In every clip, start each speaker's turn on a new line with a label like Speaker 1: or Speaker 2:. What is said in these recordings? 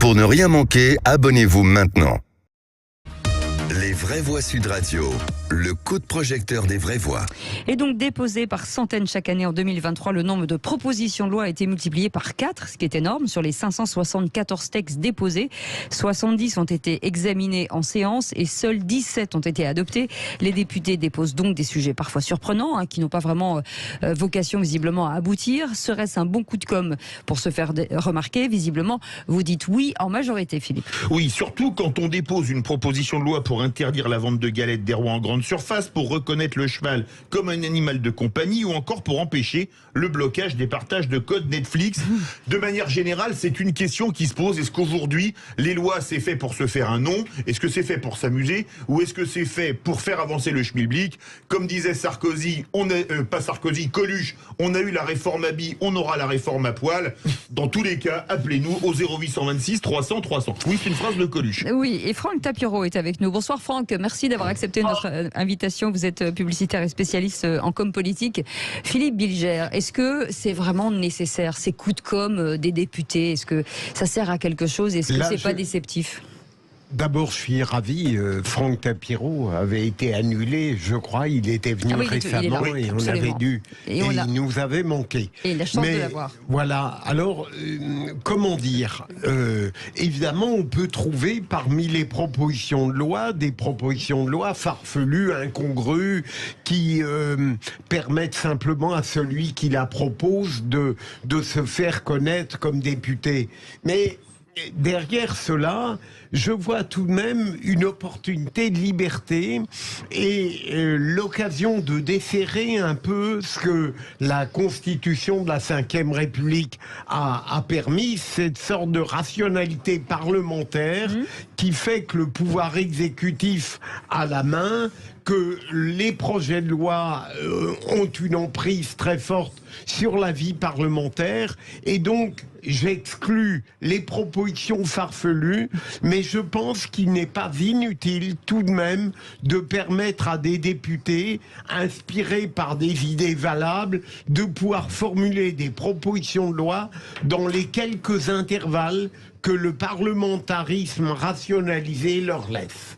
Speaker 1: Pour ne rien manquer, abonnez-vous maintenant. Les vraies voix Sud Radio, le coup de projecteur des vraies voix.
Speaker 2: Et donc déposé par centaines chaque année en 2023, le nombre de propositions de loi a été multiplié par 4, ce qui est énorme. Sur les 574 textes déposés, 70 ont été examinés en séance et seuls 17 ont été adoptés. Les députés déposent donc des sujets parfois surprenants, qui n'ont pas vraiment vocation visiblement à aboutir. Serait-ce un bon coup de com' pour se faire remarquer? Visiblement, vous dites oui en majorité, Philippe.
Speaker 3: Oui, surtout quand on dépose une proposition de loi pour interdire la vente de galettes des rois en grande surface, pour reconnaître le cheval comme un animal de compagnie ou encore pour empêcher le blocage des partages de codes Netflix. De manière générale, c'est une question qui se pose. Est-ce qu'aujourd'hui, les lois, c'est fait pour se faire un nom? Est-ce que c'est fait pour s'amuser? Ou est-ce que c'est fait pour faire avancer le schmilblick? Comme disait Sarkozy, Coluche, on a eu la réforme à billes, on aura la réforme à poil. Dans tous les cas, appelez-nous au 0826 300 300. Oui, c'est une phrase de Coluche.
Speaker 2: Oui, et Franck Tapiro est avec nous. Bonsoir Franck, merci d'avoir accepté notre invitation. Vous êtes publicitaire et spécialiste en com politique. Philippe Bilger, est-ce que c'est vraiment nécessaire ces coups de com des députés? Est-ce que ça sert à quelque chose? Est-ce que c'est pas déceptif?
Speaker 4: D'abord, je suis ravi. Franck Tapiro avait été annulé, je crois. Il était venu récemment et on avait dû. Et il nous avait manqué.
Speaker 2: Et il a la chance de l'avoir.
Speaker 4: Voilà. Alors, comment dire évidemment, on peut trouver parmi les propositions de loi des propositions de loi farfelues, incongrues, qui permettent simplement à celui qui la propose de se faire connaître comme député. Mais derrière cela, je vois tout de même une opportunité de liberté et l'occasion de desserrer un peu ce que la Constitution de la Ve République a permis, cette sorte de rationalité parlementaire qui fait que le pouvoir exécutif a la main, que les projets de loi ont une emprise très forte sur la vie parlementaire, et donc j'exclus les propositions farfelues, mais je pense qu'il n'est pas inutile tout de même de permettre à des députés, inspirés par des idées valables, de pouvoir formuler des propositions de loi dans les quelques intervalles que le parlementarisme rationalisé leur laisse.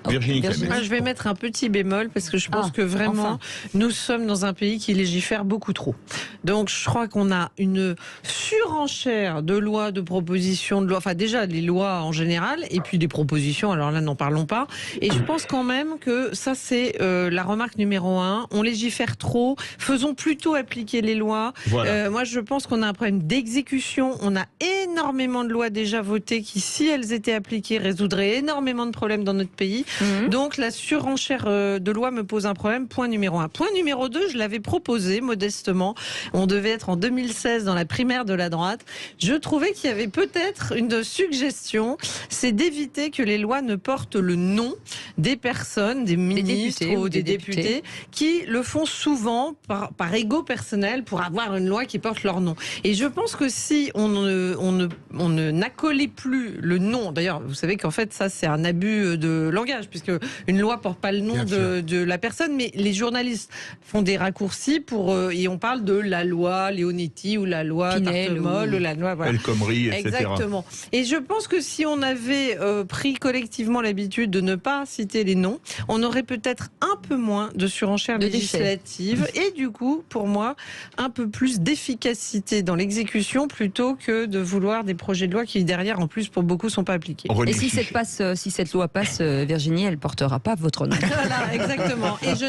Speaker 3: Virginie.
Speaker 5: Je vais mettre un petit bémol parce que je pense que vraiment nous sommes dans un pays qui légifère beaucoup trop. Donc je crois qu'on a une surenchère de lois, de propositions de lois, enfin déjà les lois en général et puis des propositions, alors là n'en parlons pas. Et je pense quand même que ça c'est la remarque numéro 1, on légifère trop, faisons plutôt appliquer les lois. Voilà. Moi je pense qu'on a un problème d'exécution, on a énormément de lois déjà votées qui, si elles étaient appliquées, résoudraient énormément de problèmes dans notre pays. Donc la surenchère de lois me pose un problème, point numéro 1. Point numéro 2, je l'avais proposé modestement, on devait être en 2016 dans la primaire de la droite. Je trouvais qu'il y avait peut-être une suggestion, c'est d'éviter que les lois ne portent le nom des personnes, des ministres ou des députés qui le font souvent par ego personnel pour avoir une loi qui porte leur nom. Et je pense que si on n'accolait plus le nom, d'ailleurs vous savez qu'en fait ça c'est un abus de langage puisque une loi porte pas le nom de la personne, mais les journalistes font des raccourcis et on parle de la loi Leonetti ou la loi Tartemol ou la loi
Speaker 3: El Khomri, etc.
Speaker 5: Exactement. Et je pense que si on avait pris collectivement l'habitude de ne pas citer les noms, on aurait peut-être un peu moins de surenchère législative et du coup, pour moi, un peu plus d'efficacité dans l'exécution plutôt que de vouloir des projets de loi qui derrière, en plus, pour beaucoup, sont pas appliqués.
Speaker 2: Et si cette loi passe, Virginie, elle portera pas votre nom.
Speaker 5: Voilà, exactement. Et je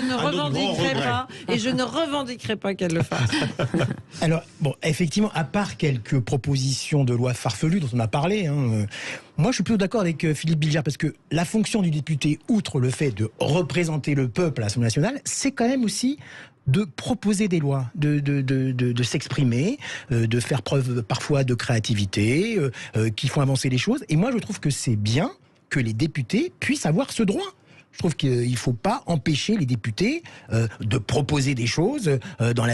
Speaker 5: ne revendiquerai pas qu'elle le fasse.
Speaker 6: Alors, bon, effectivement, à part quelques propositions de loi farfelues dont on a parlé, moi je suis plutôt d'accord avec Philippe Bilger, parce que la fonction du député, outre le fait de représenter le peuple à l'Assemblée nationale, c'est quand même aussi de proposer des lois, de s'exprimer, de faire preuve parfois de créativité, qui font avancer les choses. Et moi je trouve que c'est bien que les députés puissent avoir ce droit. Je trouve qu'il ne faut pas empêcher les députés de proposer des choses pour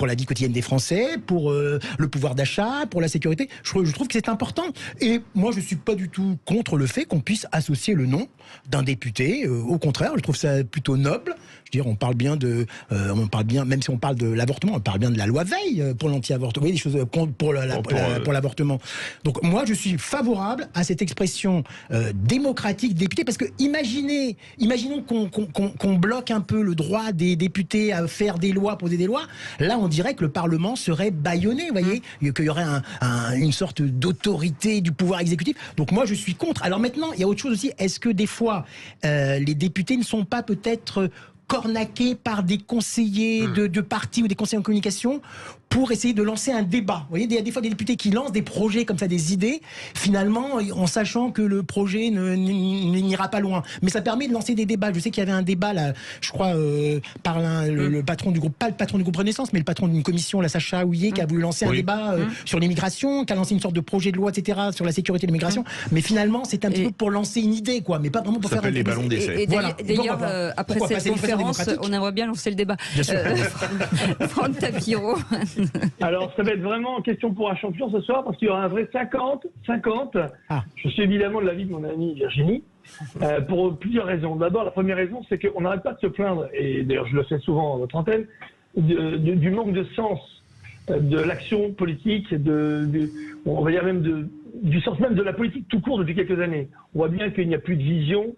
Speaker 6: la vie quotidienne des Français, pour le pouvoir d'achat, pour la sécurité. Je trouve que c'est important. Et moi, je ne suis pas du tout contre le fait qu'on puisse associer le nom d'un député. Au contraire, je trouve ça plutôt noble. Je veux dire, on parle bien, même si on parle de l'avortement, on parle bien de la loi Veil pour l'anti-avortement, oui, des choses pour l'avortement. Donc moi, je suis favorable à cette expression démocratique député, parce que imaginons qu'on bloque un peu le droit des députés à faire des lois, poser des lois. Là, on dirait que le Parlement serait bâillonné, vous voyez, qu'il y aurait une sorte d'autorité du pouvoir exécutif. Donc moi, je suis contre. Alors maintenant, il y a autre chose aussi. Est-ce que des fois, les députés ne sont pas peut-être cornaqués par des conseillers de partis ou des conseillers en communication pour essayer de lancer un débat? Vous voyez, il y a des fois des députés qui lancent des projets comme ça, des idées, finalement, en sachant que le projet n'ira pas loin. Mais ça permet de lancer des débats. Je sais qu'il y avait un débat, là, je crois, par le patron du groupe, pas le patron du groupe Renaissance, mais le patron d'une commission, la Sacha Houillet, qui a voulu lancer un débat sur l'immigration, qui a lancé une sorte de projet de loi, etc., sur la sécurité de l'immigration. Mais finalement, c'est un petit peu pour lancer une idée, quoi, mais pas vraiment pour faire
Speaker 3: les ballons d'essai.
Speaker 2: Voilà. D'ailleurs, après cette conférence, on aimerait bien lancer le débat.
Speaker 6: Bien sûr.
Speaker 2: Franck Tapiro.
Speaker 7: Alors, ça va être vraiment question pour un champion ce soir, parce qu'il y aura un vrai 50-50. Je suis évidemment de l'avis de mon amie Virginie, pour plusieurs raisons. D'abord, la première raison, c'est qu'on n'arrête pas de se plaindre, et d'ailleurs je le fais souvent à votre antenne, du manque de sens de l'action politique, on va dire même du sens même de la politique tout court depuis quelques années. On voit bien qu'il n'y a plus de vision,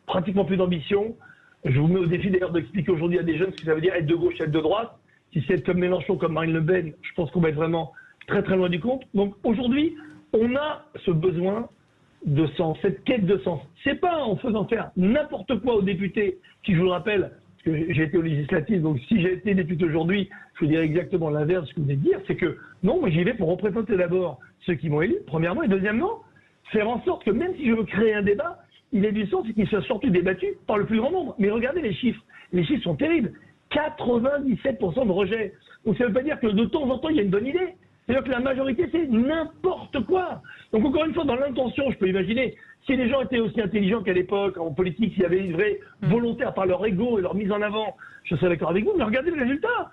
Speaker 7: pratiquement plus d'ambition. Je vous mets au défi d'ailleurs d'expliquer aujourd'hui à des jeunes ce que ça veut dire être de gauche et être de droite. Si c'est être comme Mélenchon, comme Marine Le Pen, je pense qu'on va être vraiment très très loin du compte. Donc aujourd'hui, on a ce besoin de sens, cette quête de sens. C'est pas en faisant faire n'importe quoi aux députés, qui, je vous le rappelle, parce que j'ai été aux législatives, donc si j'ai été député aujourd'hui, je vous dirais exactement l'inverse de ce que vous venez de dire, c'est que non, moi j'y vais pour représenter d'abord ceux qui m'ont élu, premièrement, et deuxièmement, faire en sorte que même si je veux créer un débat, il ait du sens et qu'il soit surtout débattu par le plus grand nombre. Mais regardez les chiffres sont terribles. 97% de rejet. Donc ça ne veut pas dire que de temps en temps, il y a une bonne idée. C'est-à-dire que la majorité, c'est n'importe quoi. Donc encore une fois, dans l'intention, je peux imaginer, si les gens étaient aussi intelligents qu'à l'époque, en politique, s'il y avait une vraie volonté par leur ego et leur mise en avant, je serais d'accord avec vous, mais regardez le résultat.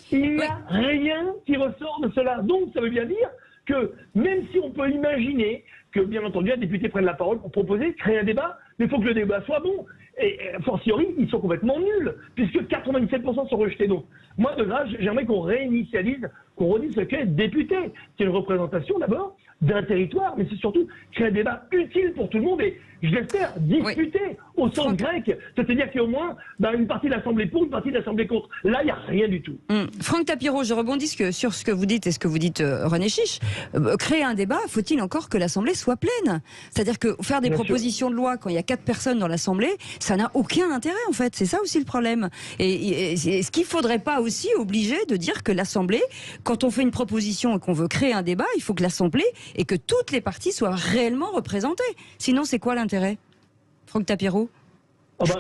Speaker 7: Il n'y a rien qui ressort de cela. Donc ça veut bien dire que même si on peut imaginer que, bien entendu, un député prenne la parole pour proposer, créer un débat, mais il faut que le débat soit bon. Et fortiori, ils sont complètement nuls, puisque 97% sont rejetés. Donc, moi, de grâce, j'aimerais qu'on réinitialise, qu'on redise ce qu'est député. C'est une représentation, d'abord, d'un territoire, mais c'est surtout créer un débat utile pour tout le monde et, je l'espère, discuter au sens grec. C'est-à-dire qu'il y a au moins une partie de l'Assemblée pour, une partie de l'Assemblée contre. Là, il n'y a rien du tout.
Speaker 2: Franck Tapiro, je rebondis sur ce que vous dites et ce que vous dites, René Chiche. Créer un débat, faut-il encore que l'Assemblée soit pleine? C'est-à-dire que faire des propositions de loi quand il y a 4 personnes dans l'Assemblée, ça n'a aucun intérêt, en fait. C'est ça aussi le problème. Et est-ce qu'il ne faudrait pas aussi obliger de dire que l'Assemblée, quand on fait une proposition et qu'on veut créer un débat, il faut que l'Assemblée et que toutes les parties soient réellement représentées? Sinon, c'est quoi l'intérêt? Franck Tapiro?
Speaker 7: C'est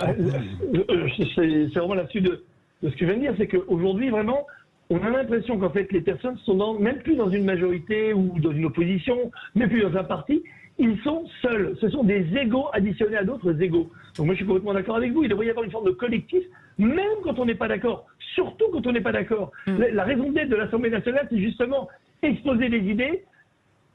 Speaker 7: vraiment là-dessus de ce que je viens de dire, c'est qu'aujourd'hui, vraiment, on a l'impression qu'en fait, les personnes sont même plus dans une majorité ou dans une opposition, même plus dans un parti. Ils sont seuls. Ce sont des égos additionnés à d'autres égos. Donc moi, je suis complètement d'accord avec vous. Il devrait y avoir une forme de collectif, même quand on n'est pas d'accord. Surtout quand on n'est pas d'accord. La raison d'être de l'Assemblée nationale, c'est justement exposer les idées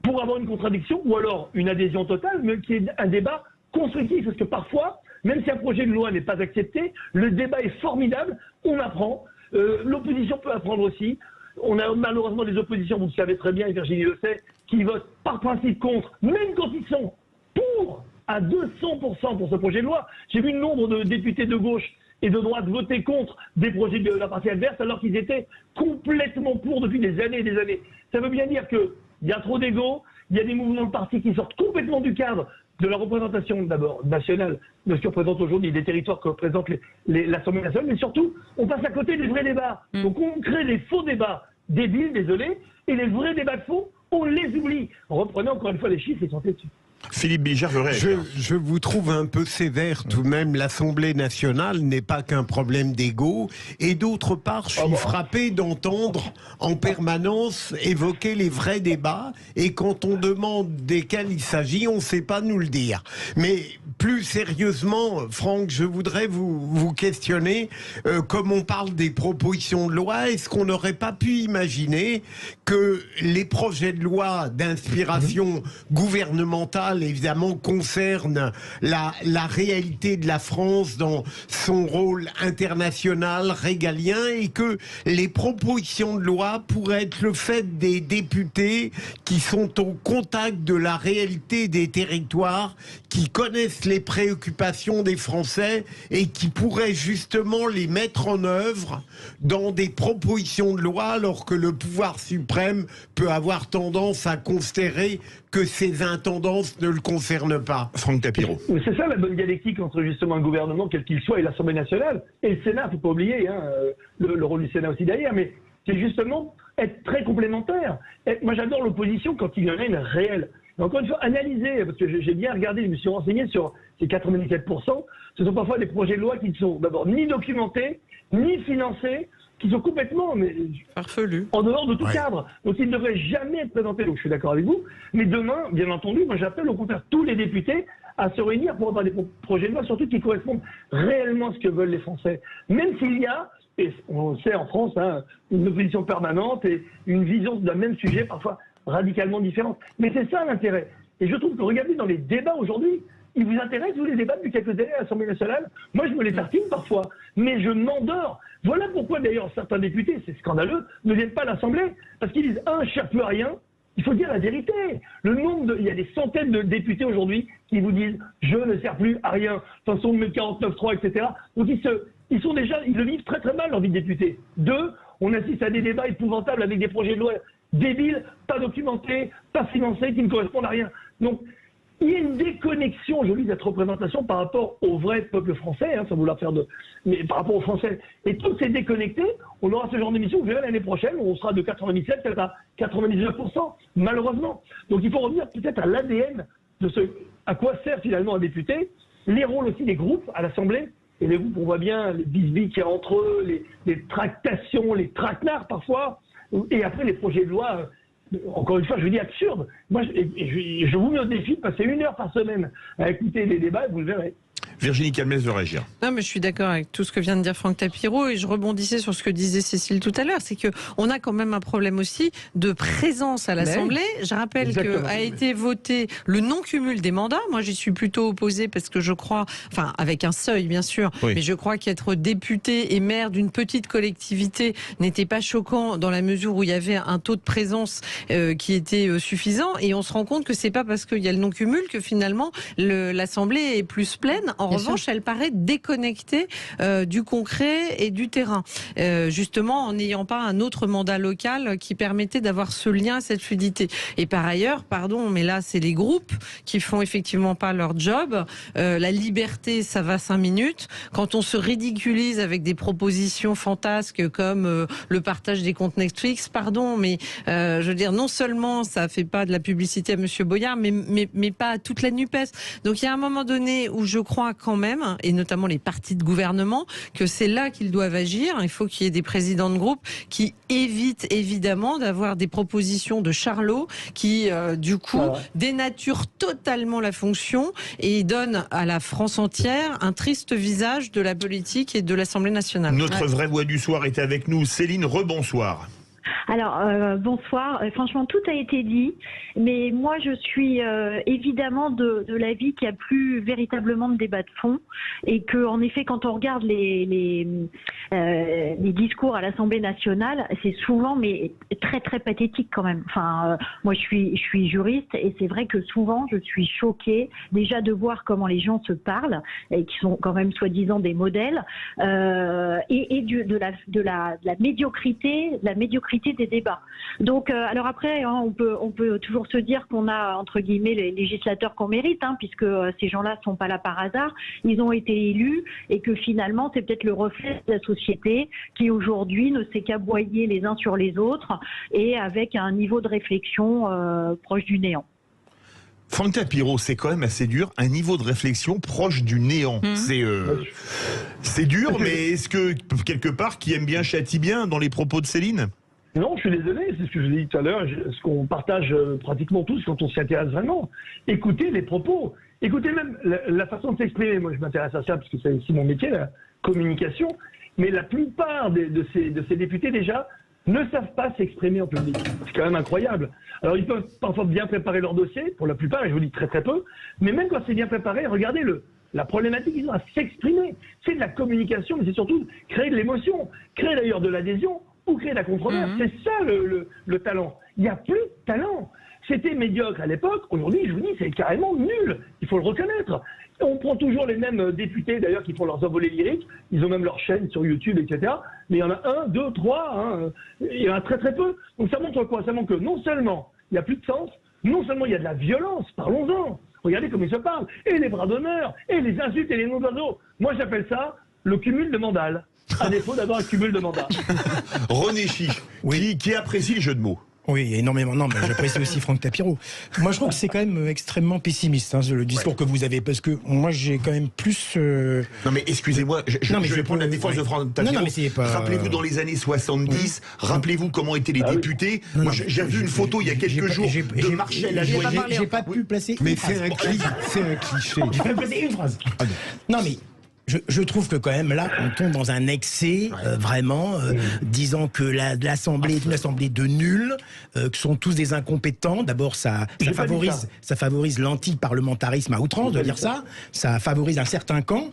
Speaker 7: pour avoir une contradiction ou alors une adhésion totale, mais qui est un débat constructif. Parce que parfois, même si un projet de loi n'est pas accepté, le débat est formidable, on apprend. L'opposition peut apprendre aussi. On a malheureusement des oppositions, vous le savez très bien, et Virginie le sait, qui votent par principe contre, même quand ils sont pour, à 200% pour ce projet de loi. J'ai vu nombre de députés de gauche et de droite voter contre des projets de la partie adverse alors qu'ils étaient complètement pour depuis des années et des années. Ça veut bien dire qu'il y a trop d'ego, il y a des mouvements de partis qui sortent complètement du cadre de la représentation d'abord nationale, de ce que représente aujourd'hui les territoires que représente l'Assemblée nationale, mais surtout, on passe à côté des vrais débats. Donc on crée des faux débats débiles, désolé, et les vrais débats de fond, on les oublie. Reprenez encore une fois les chiffres et sentez dessus.
Speaker 3: Philippe Bilger veut réagir.
Speaker 4: Je vous trouve un peu sévère tout de même. L'Assemblée nationale n'est pas qu'un problème d'ego. Et d'autre part, je suis frappé d'entendre en permanence évoquer les vrais débats. Et quand on demande desquels il s'agit, on ne sait pas nous le dire. Mais plus sérieusement, Franck, je voudrais vous questionner. Comme on parle des propositions de loi, est-ce qu'on n'aurait pas pu imaginer que les projets de loi d'inspiration gouvernementale évidemment concerne la réalité de la France dans son rôle international régalien et que les propositions de loi pourraient être le fait des députés qui sont au contact de la réalité des territoires, qui connaissent les préoccupations des Français et qui pourraient justement les mettre en œuvre dans des propositions de loi alors que le pouvoir suprême peut avoir tendance à considérer que ces intendances ne le concernent pas.
Speaker 3: Franck Tapiro.
Speaker 7: C'est ça la bonne dialectique entre justement le gouvernement, quel qu'il soit, et l'Assemblée nationale, et le Sénat, il ne faut pas oublier le rôle du Sénat aussi derrière, mais c'est justement être très complémentaire. Moi j'adore l'opposition quand il y en a une réelle. Et encore une fois, analyser, parce que j'ai bien regardé, je me suis renseigné sur ces 97%, ce sont parfois des projets de loi qui ne sont d'abord ni documentés, ni financés, qui sont complètement
Speaker 5: farfelus,
Speaker 7: en dehors de tout cadre. Donc ils ne devraient jamais être présentés. Donc je suis d'accord avec vous. Mais demain, bien entendu, moi j'appelle au contraire tous les députés à se réunir pour avoir des projets de loi, surtout qui correspondent réellement à ce que veulent les Français. Même s'il y a, et on le sait en France, une opposition permanente et une vision d'un même sujet parfois radicalement différente. Mais c'est ça l'intérêt. Et je trouve que regardez dans les débats aujourd'hui, ils vous intéressent, vous, les débats depuis quelques années à l'Assemblée nationale? Moi, je me les tartine parfois, mais je m'endors. Voilà pourquoi, d'ailleurs, certains députés, c'est scandaleux, ne viennent pas à l'Assemblée. Parce qu'ils disent, je ne sers plus à rien. Il faut dire la vérité. Il y a des centaines de députés aujourd'hui qui vous disent, je ne sers plus à rien. De toute façon, le 49.3, etc. Donc, ils le vivent très très mal, leur vie de député. Deux, on assiste à des débats épouvantables avec des projets de loi débiles, pas documentés, pas financés, qui ne correspondent à rien. Donc, il y a une déconnexion aujourd'hui de cette représentation par rapport au vrai peuple français, sans vouloir faire mais par rapport aux Français. Et tout c'est déconnecté, on aura ce genre d'émission, vous verrez l'année prochaine, où on sera de 97 peut-être à 99%, malheureusement. Donc il faut revenir peut-être à l'ADN de à quoi sert finalement un député, les rôles aussi des groupes à l'Assemblée. Et les groupes, on voit bien les bisbis qu'il y a entre eux, les tractations, les traquenards parfois, et après les projets de loi. Encore une fois, je dis absurde. Moi, je vous mets au défi de passer 1 heure par semaine à écouter les débats, et vous le verrez.
Speaker 3: Virginie Calmès veut réagir.
Speaker 5: Non, mais je suis d'accord avec tout ce que vient de dire Franck Tapiro et je rebondissais sur ce que disait Cécile tout à l'heure. C'est qu'on a quand même un problème aussi de présence à l'Assemblée. Je rappelle qu'a été voté le non-cumul des mandats. Moi, j'y suis plutôt opposée parce que je crois, enfin, avec un seuil, bien sûr, mais je crois qu'être député et maire d'une petite collectivité n'était pas choquant dans la mesure où il y avait un taux de présence qui était suffisant. Et on se rend compte que c'est pas parce qu'il y a le non-cumul que finalement l'Assemblée est plus pleine. En revanche, elle paraît déconnectée du concret et du terrain. Justement, en n'ayant pas un autre mandat local qui permettait d'avoir ce lien, cette fluidité. Et par ailleurs, pardon, mais là, c'est les groupes qui font effectivement pas leur job. La liberté, ça va 5 minutes. Quand on se ridiculise avec des propositions fantasques comme le partage des comptes Netflix, pardon, mais je veux dire, non seulement ça fait pas de la publicité à Monsieur Boyard, mais pas à toute la NUPES. Donc il y a un moment donné où je crois quand même, et notamment les partis de gouvernement, que c'est là qu'ils doivent agir. Il faut qu'il y ait des présidents de groupe qui évitent évidemment d'avoir des propositions de charlots qui, du coup, dénaturent totalement la fonction et donnent à la France entière un triste visage de la politique et de l'Assemblée nationale.
Speaker 3: Notre vraie voix du soir est avec nous. Céline, rebonsoir.
Speaker 8: Alors, bonsoir. Franchement, tout a été dit, mais moi, je suis évidemment de l'avis qu'il n'y a plus véritablement de débat de fond et que, en effet, quand on regarde les discours à l'Assemblée nationale, c'est souvent, mais très très pathétique quand même. Enfin, moi, je suis juriste et c'est vrai que souvent, je suis choquée déjà de voir comment les gens se parlent et qui sont quand même soi-disant des modèles et de la médiocrité, des débats. Donc, alors après, on peut toujours se dire qu'on a, entre guillemets, les législateurs qu'on mérite, puisque ces gens-là ne sont pas là par hasard. Ils ont été élus et que finalement, c'est peut-être le reflet de la société qui aujourd'hui ne sait qu'aboyer les uns sur les autres et avec un niveau de réflexion proche du néant.
Speaker 3: Franck Tapiro, c'est quand même assez dur, un niveau de réflexion proche du néant. C'est dur, mais est-ce que, quelque part, qui aime bien châtie bien dans les propos de Céline?
Speaker 7: Non, je suis désolé, c'est ce que je l'ai dit tout à l'heure, ce qu'on partage pratiquement tous quand on s'y intéresse vraiment. Écoutez les propos, écoutez même la façon de s'exprimer. Moi, je m'intéresse à ça parce que c'est aussi mon métier, la communication. Mais la plupart de ces députés, déjà, ne savent pas s'exprimer en public. C'est quand même incroyable. Alors, ils peuvent parfois bien préparer leur dossier, pour la plupart, et je vous dis très très peu, mais même quand c'est bien préparé, regardez la problématique qu'ils ont à s'exprimer. C'est de la communication, mais c'est surtout créer de l'émotion, créer d'ailleurs de l'adhésion, ou créer de la controverse. C'est ça le talent. Il n'y a plus de talent. C'était médiocre à l'époque. Aujourd'hui, je vous dis, c'est carrément nul. Il faut le reconnaître. On prend toujours les mêmes députés, d'ailleurs, qui font leurs envolées lyriques. Ils ont même leur chaîne sur YouTube, etc. Mais il y en a 1, 2, 3. Il y en a très très peu. Donc ça montre quoi? Ça montre que non seulement il n'y a plus de sens, non seulement il y a de la violence, parlons-en. Regardez comment ils se parlent. Et les bras d'honneur, et les insultes et les noms d'oiseaux. Moi, j'appelle ça le cumul de mandales. À défaut d'avoir un cumul de mandats.
Speaker 3: René Chiche, qui apprécie le jeu de mots.
Speaker 6: Oui, énormément. Non, mais j'apprécie aussi Franck Tapiro. Moi, je trouve que c'est quand même extrêmement pessimiste, le discours que vous avez, parce que moi, j'ai quand même plus...
Speaker 3: Non, mais excusez-moi, je vais prendre la défense de Franck Tapiro.
Speaker 6: Non, mais c'est pas...
Speaker 3: Rappelez-vous, dans les années 70, rappelez-vous comment étaient les députés. Moi, j'ai vu une photo il y a quelques jours de Marchel Lajoie.
Speaker 6: J'ai pas pu placer
Speaker 4: une phrase. Mais c'est un cliché.
Speaker 6: J'ai pas pu placer une phrase. Non, mais... Je trouve que quand même là, on tombe dans un excès, vraiment, disant que l'Assemblée est une assemblée de nuls, que sont tous des incompétents. D'abord, ça favorise l'anti-parlementarisme à outrance, de dire ça. Ça favorise un certain camp.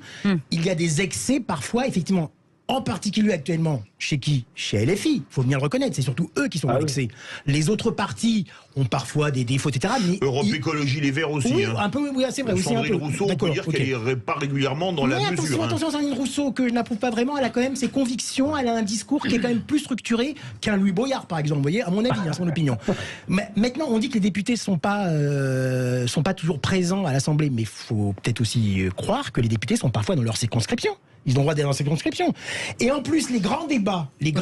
Speaker 6: Il y a des excès parfois, effectivement. En particulier actuellement, chez qui? Chez LFI, il faut bien le reconnaître, c'est surtout eux qui sont vexés. Les autres partis ont parfois des défauts, etc. Mais
Speaker 3: Europe Écologie Les Verts aussi.
Speaker 6: Oui, un peu, oui, c'est vrai. Aussi
Speaker 3: Sandrine Rousseau, on peut dire qu'elle n'est pas régulièrement dans la mesure.
Speaker 6: Attention, Sandrine Rousseau, que je n'approuve pas vraiment, elle a quand même ses convictions, elle a un discours qui est quand même plus structuré qu'un Louis Boyard, par exemple, vous voyez, à mon avis, son opinion. Mais maintenant, on dit que les députés ne sont pas toujours présents à l'Assemblée, mais il faut peut-être aussi croire que les députés sont parfois dans leur circonscription. Ils ont le droit d'être dans ces circonscriptions. Et en plus, les grands débats de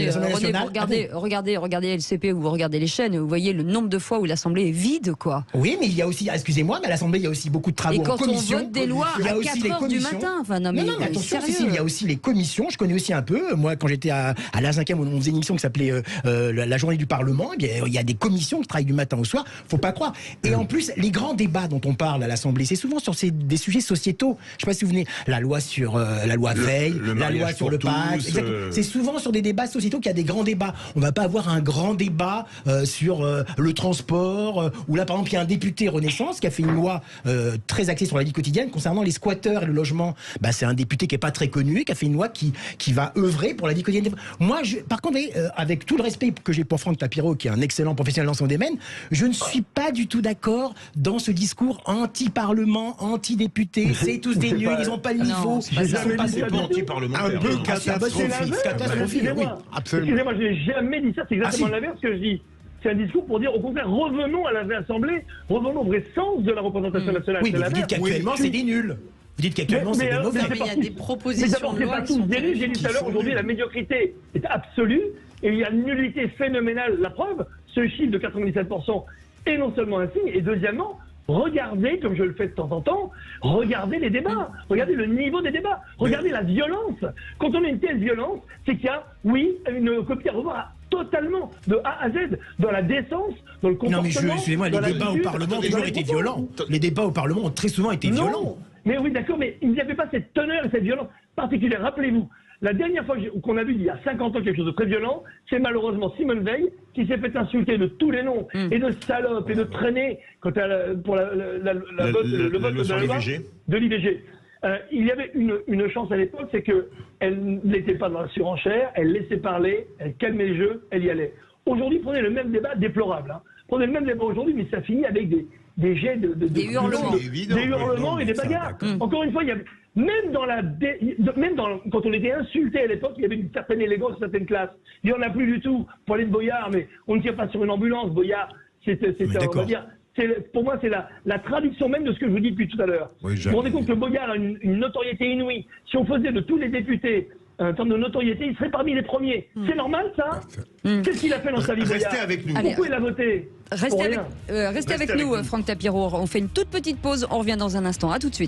Speaker 6: l'Assemblée nationale...
Speaker 2: Regardez LCP ou vous regardez les chaînes, vous voyez le nombre de fois où l'Assemblée est vide, quoi.
Speaker 6: Oui, mais il y a aussi, excusez-moi, mais à l'Assemblée, il y a aussi beaucoup de travaux en commission.
Speaker 2: Et quand on vote des lois à 4h du matin, enfin non mais
Speaker 6: attention, il y a aussi les commissions, je connais aussi un peu. Moi, quand j'étais à la 5e, on faisait une émission qui s'appelait la journée du Parlement, il y a des commissions qui travaillent du matin au soir, faut pas croire. Et en plus, les grands débats dont on parle à l'Assemblée, c'est souvent sur des sujets sociétaux. Je sais pas si vous vous souvenez, la loi sur la loi Veil, la loi sur le pacte. C'est souvent sur des débats sociétaux qu'il y a des grands débats. On va pas avoir un grand débat sur le transport, où là, par exemple, il y a un député Renaissance qui a fait une loi très axée sur la vie quotidienne concernant les squatteurs et le logement. Bah, c'est un député qui est pas très connu, qui a fait une loi qui va œuvrer pour la vie quotidienne. Moi, par contre, avec tout le respect que j'ai pour Franck Tapiro, qui est un excellent professionnel dans son domaine, je ne suis pas du tout d'accord dans ce discours anti-parlement, anti-député. C'est tous des nuls, ils n'ont pas le niveau.
Speaker 3: Anti-parlementaire.
Speaker 4: Un peu catastrophique.
Speaker 7: Excusez-moi, je n'ai jamais dit ça, c'est exactement l'inverse que je dis. C'est un discours pour dire, au contraire, revenons à la vraie Assemblée, revenons au vrai sens de la représentation nationale.
Speaker 6: Oui, mais vous dites qu'actuellement, c'est des nuls. Vous dites qu'actuellement, c'est des mauvais.
Speaker 5: Mais il y a des propositions de loi
Speaker 7: qui sont terribles. J'ai dit tout à l'heure, aujourd'hui, la médiocrité est absolue et il y a une nullité phénoménale. La preuve, ce chiffre de 97% est non seulement un signe, et deuxièmement, regardez, comme je le fais de temps en temps, regardez les débats, regardez le niveau des débats, regardez la violence. Quand on a une telle violence, c'est qu'il y a, oui, une copie à revoir totalement, de A à Z, dans la décence, dans le comportement.
Speaker 6: Non mais excusez-moi, les débats au Parlement ont toujours été violents. Les débats au Parlement ont très souvent été violents.
Speaker 7: Mais oui, d'accord, mais il n'y avait pas cette teneur et cette violence particulière. Rappelez-vous, la dernière fois qu'on a vu, il y a 50 ans, quelque chose de très violent, c'est malheureusement Simone Veil qui s'est fait insulter de tous les noms, et de salope, et de traîner pour le vote de l'IVG. Il y avait une chance à l'époque, c'est qu'elle n'était pas dans la surenchère, elle laissait parler, elle calmait le jeu, elle y allait. Aujourd'hui, prenez le même débat déplorable. Prenez le même débat aujourd'hui, mais ça finit avec des jets des hurlements et des bagarres. Encore une fois, il y avait... quand on était insulté à l'époque, il y avait une certaine élégance, une certaine classe. Il n'y en a plus du tout. Pour aller de Boyard, mais on ne tire pas sur une ambulance. Boyard, on va dire, pour moi, c'est la traduction même de ce que je vous dis depuis tout à l'heure. Vous vous rendez compte que Boyard a une notoriété inouïe. Si on faisait de tous les députés en termes de notoriété, il serait parmi les premiers. C'est normal, ça Qu'est-ce qu'il a fait dans sa vie, Boyard?
Speaker 3: Restez avec nous.
Speaker 7: Pourquoi il a voté?
Speaker 2: Restez avec nous, Franck Tapiro. On fait une toute petite pause. On revient dans un instant. À tout de suite.